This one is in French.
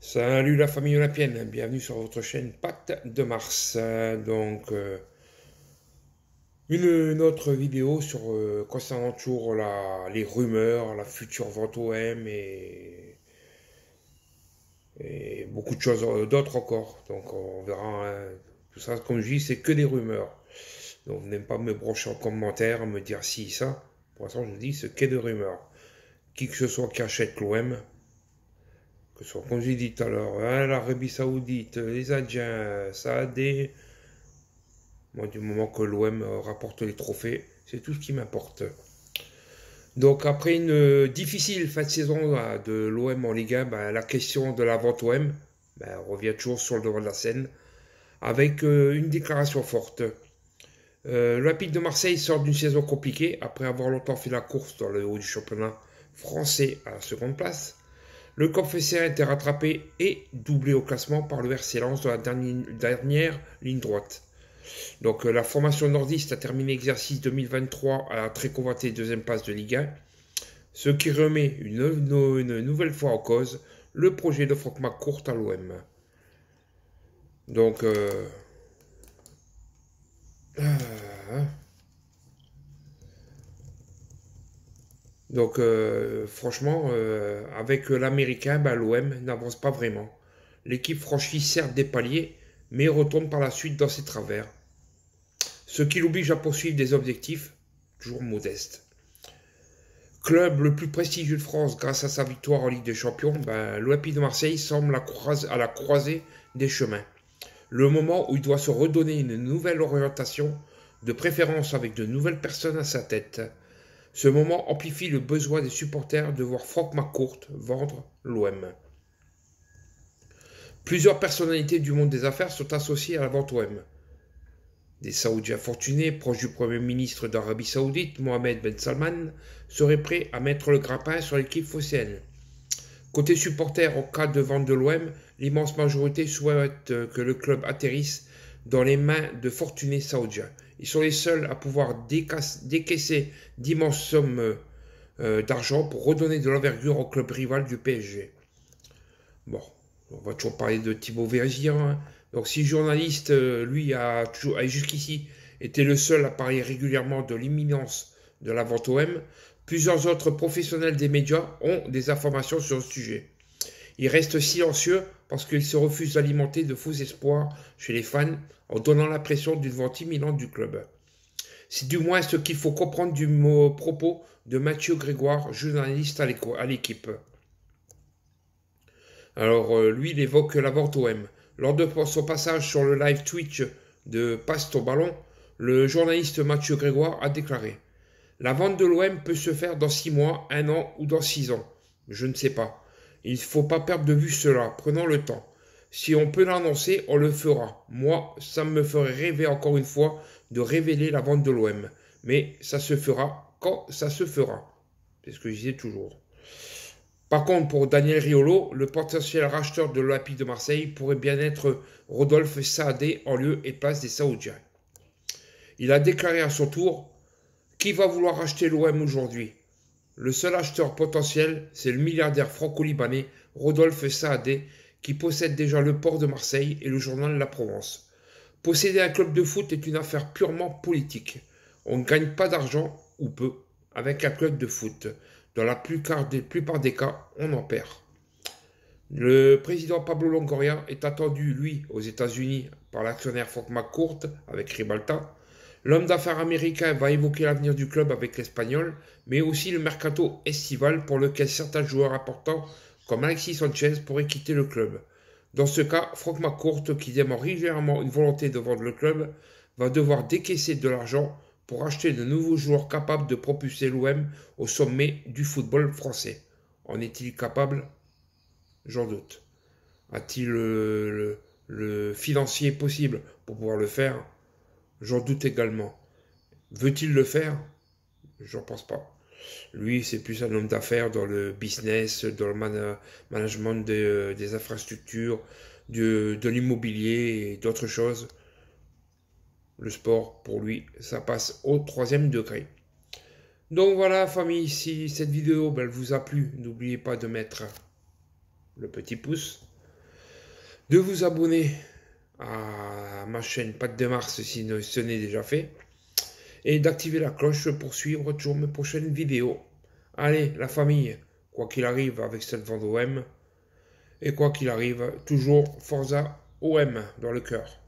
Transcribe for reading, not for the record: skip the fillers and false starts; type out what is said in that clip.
Salut la famille olympienne, bienvenue sur votre chaîne Pacte de Mars. Une autre vidéo sur concernant toujours les rumeurs, la future vente OM et beaucoup de choses d'autres encore. Donc on verra, hein. Tout ça, comme je dis, c'est que des rumeurs. Donc vous n'aimez pas me brocher en commentaire, me dire si, ça. Pour l'instant, je vous dis, c'est que des rumeurs. Qui que ce soit qui achète l'OM, que ce soit, comme j'ai dit tout à l'heure, hein, l'Arabie Saoudite, les Indiens, Saadé. Moi, du moment que l'OM rapporte les trophées, c'est tout ce qui m'importe. Donc, après une difficile fin de saison de l'OM en Ligue 1, la question de la vente OM revient toujours sur le devant de la scène, avec une déclaration forte. Le Rapide de Marseille sort d'une saison compliquée, après avoir longtemps fait la course dans le haut du championnat français à la seconde place. Le Confesseur a été rattrapé et doublé au classement par le RC Lens dans la dernière ligne droite. Donc la formation nordiste a terminé l'exercice 2023 à la très convoitée deuxième place de Ligue 1, ce qui remet une nouvelle fois en cause le projet de Franck McCourt à l'OM. Donc, franchement, avec l'Américain, l'OM n'avance pas vraiment. L'équipe franchit certes des paliers, mais retourne par la suite dans ses travers, ce qui l'oblige à poursuivre des objectifs toujours modestes. Club le plus prestigieux de France grâce à sa victoire en Ligue des Champions, l'Olympique de Marseille semble à la croisée des chemins. Le moment où il doit se redonner une nouvelle orientation, de préférence avec de nouvelles personnes à sa tête. Ce moment amplifie le besoin des supporters de voir Franck McCourt vendre l'OM. Plusieurs personnalités du monde des affaires sont associées à la vente OM. Des Saoudiens fortunés, proches du Premier ministre d'Arabie Saoudite, Mohamed Ben Salman, seraient prêts à mettre le grappin sur l'équipe phocéenne. Côté supporters, en cas de vente de l'OM, l'immense majorité souhaite que le club atterrisse dans les mains de fortunés saoudiens. Ils sont les seuls à pouvoir décaisser d'immenses sommes d'argent pour redonner de l'envergure au club rival du PSG. Bon, on va toujours parler de Thibaut Vergier, hein. Donc si le journaliste, lui, a jusqu'ici été le seul à parler régulièrement de l'imminence de la vente OM, plusieurs autres professionnels des médias ont des informations sur le sujet. Ils restent silencieux parce qu'ils se refusent d'alimenter de faux espoirs chez les fans en donnant l'impression d'une vente imminente du club. C'est du moins ce qu'il faut comprendre du propos de Mathieu Grégoire, journaliste à l'équipe. Alors, lui, il évoque la vente OM. Lors de son passage sur le live Twitch de Passe ton ballon, le journaliste Mathieu Grégoire a déclaré: la vente de l'OM peut se faire dans 6 mois, 1 an ou dans 6 ans. Je ne sais pas. Il ne faut pas perdre de vue cela. Prenons le temps. Si on peut l'annoncer, on le fera. Moi, ça me ferait rêver encore une fois de révéler la vente de l'OM. Mais ça se fera quand ça se fera. C'est ce que je disais toujours. Par contre, pour Daniel Riolo, le potentiel racheteur de l'Olympique de Marseille pourrait bien être Rodolphe Saadé en lieu et place des Saoudiens. Il a déclaré à son tour: qui va vouloir acheter l'OM aujourd'hui? Le seul acheteur potentiel, c'est le milliardaire franco-libanais Rodolphe Saadé, qui possède déjà le port de Marseille et le journal La Provence. Posséder un club de foot est une affaire purement politique. On ne gagne pas d'argent, ou peu, avec un club de foot. Dans la plupart des cas, on en perd. Le président Pablo Longoria est attendu, lui, aux États-Unis par l'actionnaire Franck McCourt avec Ribalta. L'homme d'affaires américain va évoquer l'avenir du club avec l'Espagnol, mais aussi le mercato estival pour lequel certains joueurs importants, comme Alexis Sanchez, pourraient quitter le club. Dans ce cas, Franck McCourt, qui dément régulièrement une volonté de vendre le club, va devoir décaisser de l'argent pour acheter de nouveaux joueurs capables de propulser l'OM au sommet du football français. En est-il capable? J'en doute. A-t-il le financier possible pour pouvoir le faire? J'en doute également. Veut-il le faire? J'en pense pas. Lui, c'est plus un homme d'affaires dans le business, dans le management des infrastructures, de l'immobilier et d'autres choses. Le sport, pour lui, ça passe au 3e degré. Donc voilà, famille, si cette vidéo elle vous a plu, n'oubliez pas de mettre le petit pouce, de vous abonner à ma chaîne Patte de Mars si ce n'est déjà fait, et d'activer la cloche pour suivre toujours mes prochaines vidéos. Allez, la famille, quoi qu'il arrive avec cette vente OM, et quoi qu'il arrive, toujours Forza OM dans le cœur.